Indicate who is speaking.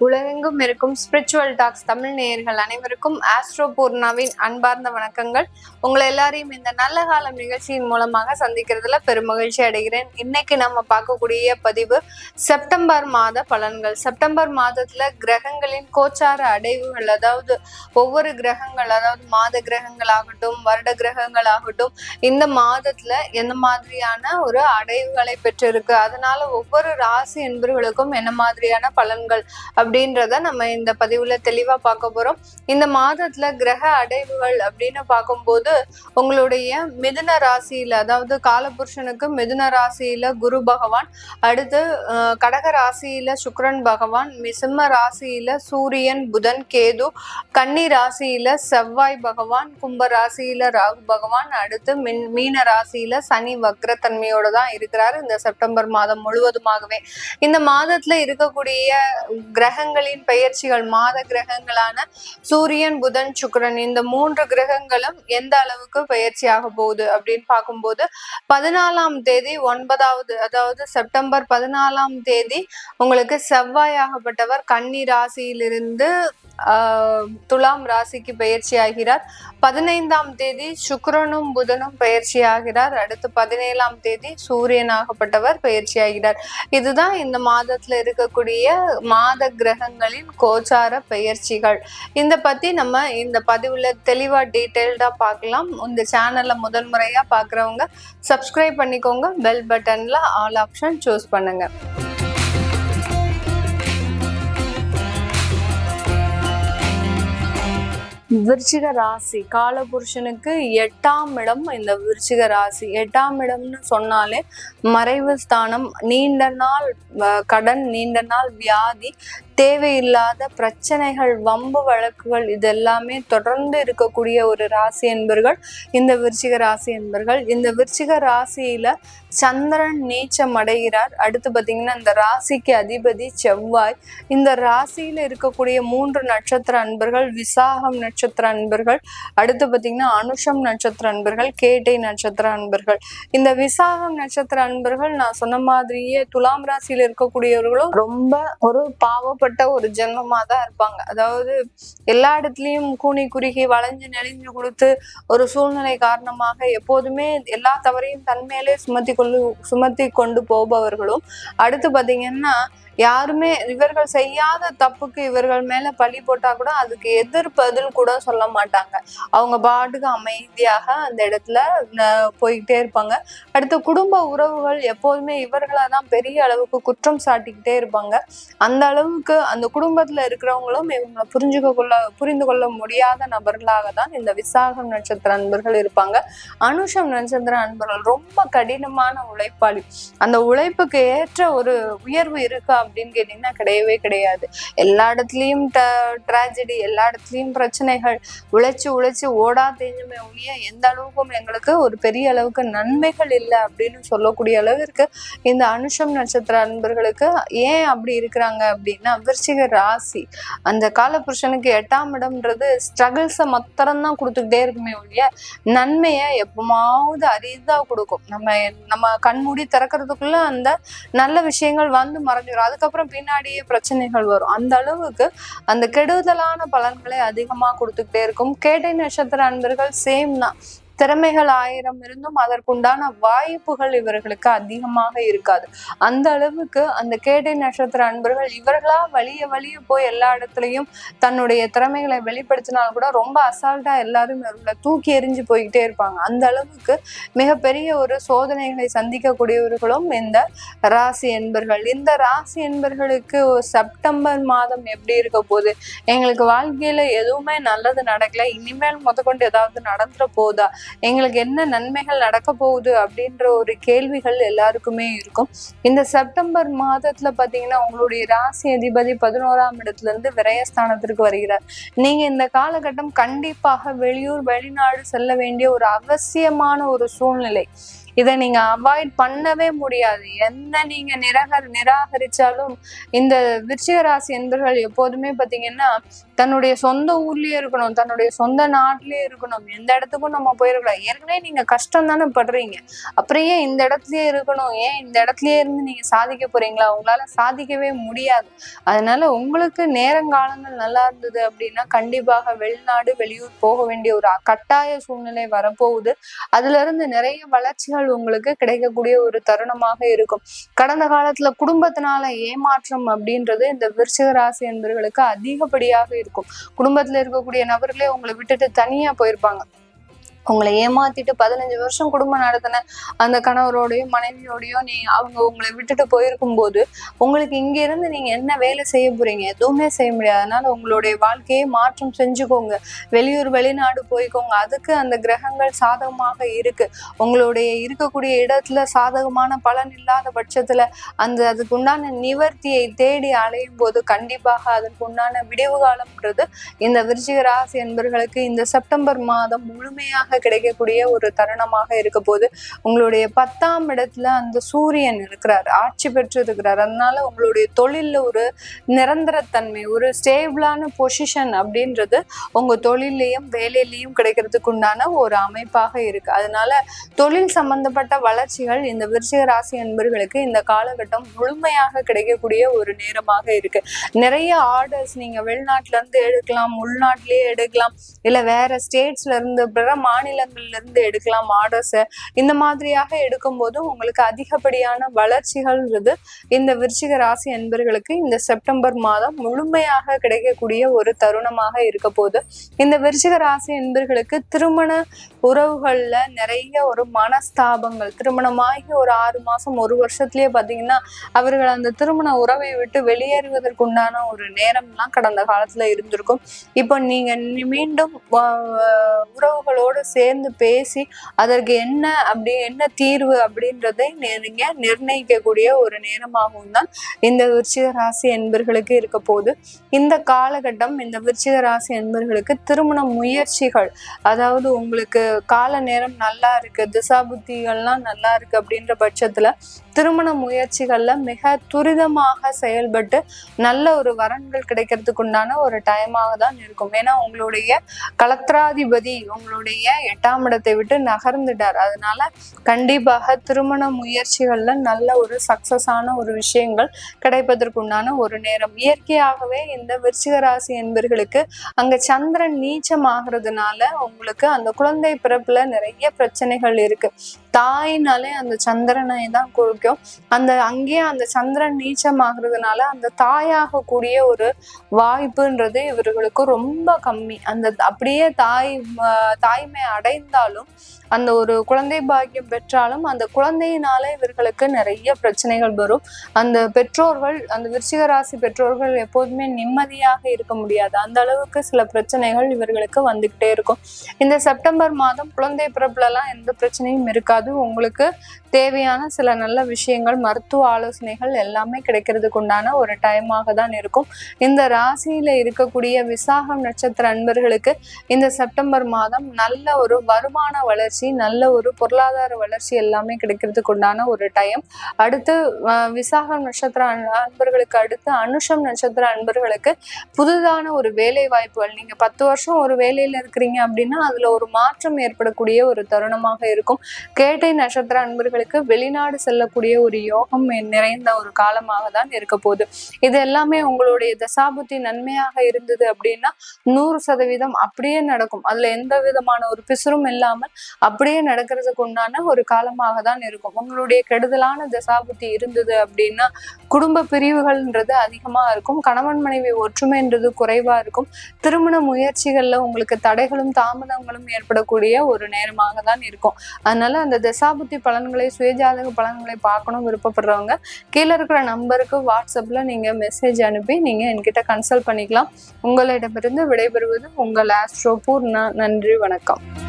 Speaker 1: உலகெங்கும் இருக்கும் spiritual tax Tamil நேயர்கள் அனைவருக்கும் ஆஸ்ட்ரோ பூர்ணாவின் அன்பார்ந்த வணக்கங்கள். உங்களை எல்லாரையும் இந்த நல்ல காலம் நிகழ்ச்சியின் மூலமாக சந்திக்கிறதுல பெருமகிழ்ச்சி அடைகிறேன். இன்னைக்கு நம்ம பார்க்கக்கூடிய பதிவு செப்டம்பர் மாத பலன்கள். செப்டம்பர் மாதத்துல கிரகங்களின் கோச்சார அடைவுகள், அதாவது ஒவ்வொரு கிரகங்கள், அதாவது மாத கிரகங்கள் ஆகட்டும், வருட கிரகங்கள் ஆகட்டும், இந்த மாதத்துல எந்த மாதிரியான ஒரு அடைவுகளை பெற்றிருக்கு, அதனால ஒவ்வொரு ராசி என்பவர்களுக்கும் என்ன மாதிரியான பலன்கள் அப்படின்றத நம்ம இந்த பதிவுல தெளிவா பார்க்க போறோம். இந்த மாதத்துல கிரக அடைவுகள் அப்படின்னு பார்க்கும்போது உங்களுடைய மிதுன ராசியில, அதாவது காலபுருஷனுக்கு மிதுன ராசியில குரு பகவான், அடுத்து கடக ராசியில சுக்கிரன் பகவான், சிம்ம ராசியில சூரியன் புதன் கேது, கன்னி ராசியில செவ்வாய் பகவான், கும்ப ராசியில ராகு பகவான், அடுத்து மீன ராசியில சனி வக்ரத்தன்மையோட தான் இருக்கிறாரு இந்த செப்டம்பர் மாதம் முழுவதுமாகவே. இந்த மாதத்துல இருக்கக்கூடிய கிரகங்களின் பெயர்ச்சிகள், மாத கிரகங்களான சூரியன் புதன் சுக்கிரன், இந்த 3 கிரகங்களும் எந்த அளவுக்கு பயிற்சி ஆக போகுது அப்படின்னு பார்க்கும்போது 14ஆம் தேதி 9வது, அதாவது செப்டம்பர் 14ஆம் தேதி உங்களுக்கு செவ்வாய் ஆகப்பட்டவர் கன்னி ராசியிலிருந்து துலாம் ராசிக்கு பயிற்சி ஆகிறார். 15ஆம் தேதி சுக்கிரனும் புதனும் பயிற்சி ஆகிறார். அடுத்து 17ஆம் தேதி சூரியன் ஆகப்பட்டவர் பயிற்சி ஆகிறார். இதுதான் இந்த மாதத்துல இருக்கக்கூடிய மாத கிரகங்களின் கோச்சார பெயர்ச்சிகள். இந்த பத்தி நம்ம இந்த பதிவுல தெளிவா டீட்டெயில்டா பார்க்கலாம். இந்த சேனல்ல முதல் முறையா பாக்குறவங்க சப்ஸ்கிரைப் பண்ணிக்கோங்க. பெல் பட்டன்ல ஆல் ஆப்ஷன் சூஸ் பண்ணுங்க. விருச்சிக ராசி காலபுருஷனுக்கு 8ஆம் இடம். இந்த விருச்சிக ராசி 8ஆம் இடம்னு சொன்னாலே மறைவு ஸ்தானம். நீண்ட நாள் கடன், நீண்ட நாள் வியாதி, தேவையில்லாத பிரச்சனைகள், வம்பு வழக்குகள், இது எல்லாமே தொடர்ந்து இருக்கக்கூடிய ஒரு ராசி என்பர்கள் இந்த விருச்சிக ராசி என்பர்கள். இந்த விருச்சிக ராசியில சந்திரன் நீச்சம் அடைகிறார். அடுத்து பார்த்தீங்கன்னா இந்த ராசிக்கு அதிபதி செவ்வாய். இந்த ராசியில இருக்கக்கூடிய 3 நட்சத்திர அன்பர்கள் விசாகம் நட்சத்திர அன்பர்கள், அடுத்து பார்த்தீங்கன்னா அனுஷம் நட்சத்திர அன்பர்கள், கேட்டை நட்சத்திர அன்பர்கள். இந்த விசாகம் நட்சத்திர அன்பர்கள் நான் சொன்ன மாதிரியே துலாம் ராசியில இருக்கக்கூடியவர்களும் ரொம்ப ஒரு பாவப்பட்ட ஒரு ஜென்மமா தான் இருப்பாங்க. அதாவது எல்லா இடத்துலயும் கூனி குறுகி வளைஞ்சு நெளிஞ்சு கொடுத்து ஒரு சூழ்நிலை காரணமாக எப்போதுமே எல்லா தவறையும் தன்மையிலே சுமத்தி கொண்டு போபவர்களும், அடுத்து பாத்தீங்கன்னா யாருமே இவர்கள் செய்யாத தப்புக்கு இவர்கள் மேல பழி போட்டா கூட அதுக்கு எதிர்ப்பதில் கூட சொல்ல மாட்டாங்க. அவங்க பாட்டுக்கு அமைதியாக அந்த இடத்துல போய்கிட்டே இருப்பாங்க. அடுத்து குடும்ப உறவுகள் எப்போதுமே இவர்களை தான் பெரிய அளவுக்கு குற்றம் சாட்டிக்கிட்டே இருப்பாங்க. அந்த அளவுக்கு அந்த குடும்பத்துல இருக்கிறவங்களும் இவங்களை புரிந்து கொள்ள முடியாத நபர்களாக தான் இந்த விசாகம் நட்சத்திர அன்பர்கள் இருப்பாங்க. அனுஷம் நட்சத்திர அன்பர்கள் ரொம்ப கடினமான உழைப்பாளி. அந்த உழைப்புக்கு ஏற்ற ஒரு உயர்வு இருக்கா அப்படின்னு கேட்டீங்கன்னா கிடையவே கிடையாது. எல்லா இடத்துலயும் ட்ராஜடி, எல்லா இடத்துலயும் பிரச்சனைகள், உழைச்சு ஓடா தேஞ்சுமே ஒழிய எந்த அளவுக்கும் எங்களுக்கு ஒரு பெரிய அளவுக்கு நன்மைகள் இல்லை அப்படின்னு சொல்லக்கூடிய அளவிற்கு இந்த அனுஷம் நட்சத்திர அன்பர்களுக்கு ஏன் அப்படி இருக்கிறாங்க அப்படின்னா, விருச்சிக ராசி அந்த காலபுருஷனுக்கு 8ஆம் இடம்ன்றது ஸ்ட்ரகிள்ஸை மாத்திரம்தான் கொடுத்துக்கிட்டே இருக்குமே ஒழிய நன்மையை எப்பமாவது அரிதா கொடுக்கும். நம்ம கண்மூடி திறக்கிறதுக்குள்ள அந்த நல்ல விஷயங்கள் வந்து மறைஞ்சிடும். அதுக்கப்புறம் பின்னாடியே பிரச்சனைகள் வரும். அந்த அளவுக்கு அந்த கெடுதலான பலன்களை அதிகமா கொடுத்துக்கிட்டே இருக்கும். கேட்டை நட்சத்திர அன்பர்கள் சேம் தான். திறமைகள் 1000 இருந்தும் அதற்குண்டான வாய்ப்புகள் இவர்களுக்கு அதிகமாக இருக்காது. அந்த அளவுக்கு அந்த கேட்டை நட்சத்திர அன்பர்கள் இவர்களா வலிய போய் எல்லா இடத்துலையும் தன்னுடைய திறமைகளை வெளிப்படுத்தினாலும் கூட ரொம்ப அசால்ட்டா எல்லாரும் இவர்களை தூக்கி எறிஞ்சு போய்கிட்டே இருப்பாங்க. அந்த அளவுக்கு மிகப்பெரிய ஒரு சோதனைகளை சந்திக்கக்கூடியவர்களும் இந்த ராசி என்பர்கள். இந்த ராசி என்பர்களுக்கு செப்டம்பர் மாதம் எப்படி இருக்க போகுது, எங்களுக்கு வாழ்க்கையில எதுவுமே நல்லது நடக்கல, இனிமேல் முதற்கொண்டு ஏதாவது நடந்துட போதா, எங்களுக்கு என்ன நன்மைகள் நடக்க போகுது அப்படின்ற ஒரு கேள்விகள் எல்லாருக்குமே இருக்கும். இந்த செப்டம்பர் மாதத்துல பாத்தீங்கன்னா உங்களுடைய ராசி அதிபதி 11ஆம் இடத்துல இருந்து விரயஸ்தானத்திற்கு வருகிறார். நீங்க இந்த காலகட்டம் கண்டிப்பாக வெளியூர் வெளிநாடு செல்ல வேண்டிய ஒரு அவசியமான ஒரு சூழ்நிலை. இதை நீங்க அவாய்ட் பண்ணவே முடியாது. என்ன நீங்க நிராகரிச்சாலும் இந்த விருச்சிக ராசி என்பர்கள் எப்போதுமே பாத்தீங்கன்னா தன்னுடைய சொந்த ஊர்லயே இருக்கணும், தன்னுடைய சொந்த நாட்டிலேயே இருக்கணும், எந்த இடத்துக்கும் நம்ம போயிடக்கூடாது. ஏற்கனவே நீங்க கஷ்டம் தானே படுறீங்க, அப்புறம் ஏன் இந்த இடத்துலயே இருக்கணும், ஏன் இந்த இடத்துலயே இருந்து நீங்க சாதிக்க போறீங்களா? உங்களால சாதிக்கவே முடியாது. அதனால உங்களுக்கு நேரங்காலங்கள் நல்லா இருந்தது அப்படின்னா கண்டிப்பாக வெளிநாடு வெளியூர் போக வேண்டிய ஒரு கட்டாய சூழ்நிலை வரப்போகுது. அதுல இருந்து நிறைய வளர்ச்சிகள் உங்களுக்கு கிடைக்கக்கூடிய ஒரு தருணமாக இருக்கும். கடந்த காலத்துல குடும்பத்தினால ஏமாற்றம் அப்படின்றது இந்த விருச்சிக ராசி என்பவர்களுக்கு அதிகப்படியாக இருக்கும். குடும்பத்துல இருக்கக்கூடிய நபர்களே உங்களை விட்டுட்டு தனியா போயிருப்பாங்க. உங்களை ஏமாத்திட்டு 15 வருஷம் குடும்பம் நடத்தின அந்த கணவரோடையோ மனைவியோடையோ அவங்க உங்களை விட்டுட்டு போயிருக்கும் போது உங்களுக்கு இங்க இருந்து நீங்க என்ன வேலை செய்ய போறீங்க? எதுவுமே செய்ய முடியாது. அதனால உங்களுடைய வாழ்க்கையை மாற்றம் செஞ்சுக்கோங்க, வெளியூர் வெளிநாடு போய்க்கோங்க. அதுக்கு அந்த கிரகங்கள் சாதகமாக இருக்கு. உங்களுடைய இருக்கக்கூடிய இடத்துல சாதகமான பலன் இல்லாத பட்சத்துல அதுக்கு உண்டான நிவர்த்தியை தேடி அலையும் போது கண்டிப்பாக அதற்கு உண்டான விடிவு காலம்ன்றது இந்த விருச்சிக ராசி என்பவர்களுக்கு இந்த செப்டம்பர் மாதம் முழுமையாக கிடைக்கக்கூடிய ஒரு தருணமாக இருக்க போது. உங்களுடைய 10ஆம் இடத்துல அந்த சூரியன் இருக்கிறார், ஆட்சி பெற்று இருக்கிறார். அதனால உங்களுடைய தொழில்ல ஒரு நிரந்தரத்தன்மை, ஒரு ஸ்டேபிளான பொசிஷன் அப்படின்றது உங்க தொழிலையும் வேலையிலையும் கிடைக்கிறதுக்கு உண்டான ஒரு அமைப்பாக இருக்கு. அதனால தொழில் சம்பந்தப்பட்ட வளர்ச்சிகள் இந்த விருச்சிக ராசி என்பவர்களுக்கு இந்த காலகட்டம் முழுமையாக கிடைக்கக்கூடிய ஒரு நேரமாக இருக்கு. நிறைய ஆர்டர்ஸ் நீங்க வெளிநாட்டுல இருந்து எடுக்கலாம், உள்நாட்டிலேயே எடுக்கலாம், இல்ல வேற ஸ்டேட்ஸ்ல இருந்து பிற மாநிலங்கள்ல இருந்து எடுக்கலாம் ஆர்டர்ஸ். இந்த மாதிரியாக எடுக்கும் போது உங்களுக்கு அதிகப்படியான வளர்ச்சிகள்ன்றது இந்த விருச்சிக ராசி என்பவர்களுக்கு இந்த செப்டம்பர் மாதம் முழுமையாக கிடைக்கக்கூடிய ஒரு தருணமாக இருக்க போது. இந்த விருச்சிக ராசி என்பவர்களுக்கு திருமண உறவுகள்ல நிறைய ஒரு மனஸ்தாபங்கள், திருமணமாகி ஒரு 6 மாசம் 1 வருஷத்துலயே பாத்தீங்கன்னா அவர்கள் அந்த திருமண உறவை விட்டு வெளியேறுவதற்குண்டான ஒரு நேரம்லாம் கடந்த காலத்துல இருந்திருக்கும். இப்போ நீங்க மீண்டும் உறவுகளோடு சேர்ந்து பேசி அதற்கு என்ன தீர்வு அப்படின்றதை நீங்க நிர்ணயிக்கக்கூடிய ஒரு நேரமாகவும் தான் இந்த விருச்சிக ராசி என்பர்களுக்கு இருக்க போது. இந்த காலகட்டம் இந்த விருச்சிக ராசி என்பர்களுக்கு திருமண முயற்சிகள், அதாவது உங்களுக்கு கால நேரம் நல்லா இருக்கு, திசா புத்திகள்லாம் நல்லா இருக்கு அப்படின்ற பட்சத்துல திருமண முயற்சிகள்ல மிக துரிதமாக செயல்பட்டு நல்ல ஒரு வரன்கள் கிடைக்கிறதுக்கு உண்டான ஒரு டைமாக தான் இருக்கும். ஏன்னா உங்களுடைய கலத்திராதிபதி உங்களுடைய 8ஆம் இடத்தை விட்டு நகர்ந்துட்டார். அதனால கண்டிப்பாக திருமண முயற்சிகள்ல நல்ல ஒரு சக்சஸான ஒரு விஷயங்கள் கிடைப்பதற்குண்டான ஒரு நேரம். இயற்கையாகவே இந்த விருச்சிக ராசி என்பர்களுக்கு அங்க சந்திரன் நீச்சம் ஆகிறதுனால உங்களுக்கு அந்த குழந்தை பிறப்புல நிறைய பிரச்சனைகள் இருக்கு. தாயினாலே அந்த சந்திரனை தான் குறிக்கும். அங்கேயே அந்த சந்திரன் நீச்சம் ஆகுறதுனால அந்த தாயாக கூடிய ஒரு வாய்ப்புன்றது இவர்களுக்கு ரொம்ப கம்மி. அப்படியே தாய்மை அடைந்தாலும் அந்த ஒரு குழந்தை பாக்கியம் பெற்றாலும் அந்த குழந்தையினால இவர்களுக்கு நிறைய பிரச்சனைகள் வரும். அந்த பெற்றோர்கள், அந்த விருச்சிக ராசி பெற்றோர்கள் எப்போதுமே நிம்மதியாக இருக்க முடியாது. அந்த அளவுக்கு சில பிரச்சனைகள் இவர்களுக்கு வந்துகிட்டே இருக்கும். இந்த செப்டம்பர் மாதம் குழந்தை பிறப்புலலாம் எந்த பிரச்சனையும் இருக்காது. உங்களுக்கு தேவையான சில நல்ல விஷயங்கள், மருத்துவ ஆலோசனைகள் எல்லாமே கிடைக்கிறதுக்கு உண்டான ஒரு டைமாக தான் இருக்கும். இந்த ராசியில இருக்கக்கூடிய விசாகம் நட்சத்திர அன்பர்களுக்கு இந்த செப்டம்பர் மாதம் நல்ல ஒரு வருமான வளர்ச்சி, நல்ல ஒரு பொருளாதார வளர்ச்சி எல்லாமே கிடைக்கிறதுக்கு உண்டான ஒரு டைம். அடுத்து விசாகம் நட்சத்திர அன்பர்களுக்கு அடுத்து அனுஷம் நட்சத்திர அன்பர்களுக்கு புதுதான ஒரு வேலை வாய்ப்புகள், நீங்க 10 வருஷம் ஒரு வேலையில இருக்கிறீங்க அப்படின்னா அதுல ஒரு மாற்றம் ஏற்படக்கூடிய ஒரு தருணமாக இருக்கும். கேட்டை நட்சத்திர அன்பர்களுக்கு வெளிநாடு செல்லக்கூடிய ஒரு யோகம் நிறைந்த ஒரு காலமாக தான் இருக்க போகுது. இது எல்லாமே உங்களுடைய தசாபுத்தி நன்மையாக இருந்தது அப்படின்னா 100% அப்படியே நடக்கும். அதுல எந்த விதமான ஒரு பிசுறும் இல்லாமல் அப்படியே நடக்கிறதுக்கு உண்டான ஒரு காலமாக தான் இருக்கும். உங்களுடைய கெடுதலான தசாபுத்தி இருந்தது அப்படின்னா குடும்ப பிரிவுகள்ன்றது அதிகமா இருக்கும், கணவன் மனைவி ஒற்றுமைன்றது குறைவா இருக்கும், திருமண முயற்சிகள்ல உங்களுக்கு தடைகளும் தாமதங்களும் ஏற்படக்கூடிய ஒரு நேரமாக தான் இருக்கும். அதனால அந்த தசாபுத்தி பலன்களை, சுயஜாதக பலன்களை பார்க்கணும் விருப்பப்படுறவங்க கீழே இருக்கிற நம்பருக்கு வாட்ஸ்அப்ல நீங்க மெசேஜ் அனுப்பி நீங்க என்கிட்ட கன்சல்ட் பண்ணிக்கலாம். உங்களிடமிருந்து விடைபெறுவது உங்கள் ஆஸ்ட்ரோ பூர்ணா. நன்றி, வணக்கம்.